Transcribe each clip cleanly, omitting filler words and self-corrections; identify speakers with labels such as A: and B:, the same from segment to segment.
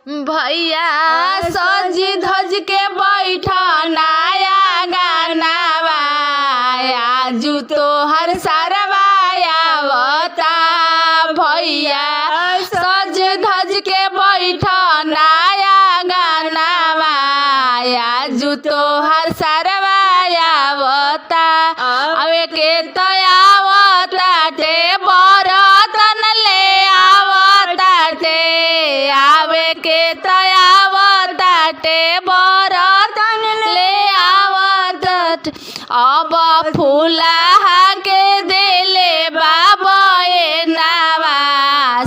A: भैया सज धज के बैठा नया गानावा आजू तोहर सरवा आवता। भैया सज धज के बैठा नया गानावा आजू तोहर सरवा आवता। अवे के तयावता ते बरतन ले आवता ते आवे के तयावता ते बरतन ले आवत। अब फूला के देले बाबा ए नावा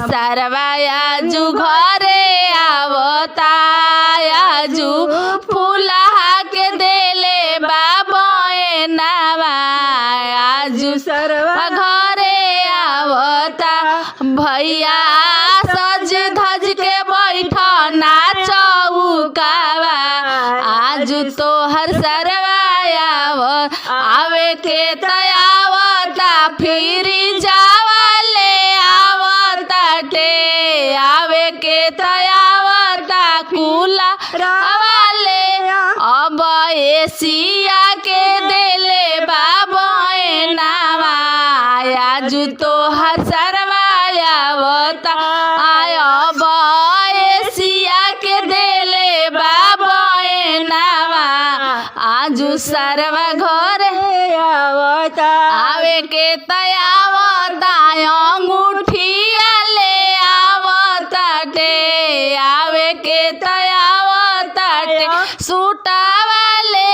A: सरवा आजू घरे आवता। आजू फूला के देले बाबा ए नावा आजू सरवा घरे आवता। भैया सज धज के बैठा नाचौकावा आजू तोहर सरवा आवे के तयावता। फिर जावले आवता टे आवे के तयावता कुला वाले। अब एशिया के देले बाबा ए नावा आजू तोहर सरवा आवता। अब एशिया के देले बाबा ए नावा आजू सरवा घरे आवता। आवे के तयावता अंगूठिया ले आवता टे आवे के तयावता टे सूटावा ले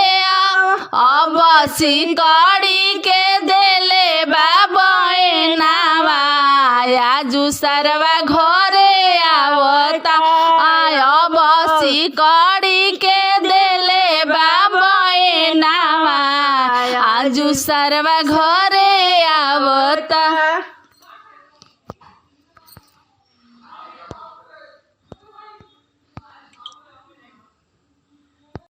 A: अब सिकड़ी के देले बाबा ए नावा आजू सरवा घरे आवता। अब सिकड़ी के देले बाबा ए नावा आजू सरवा घरे आवता।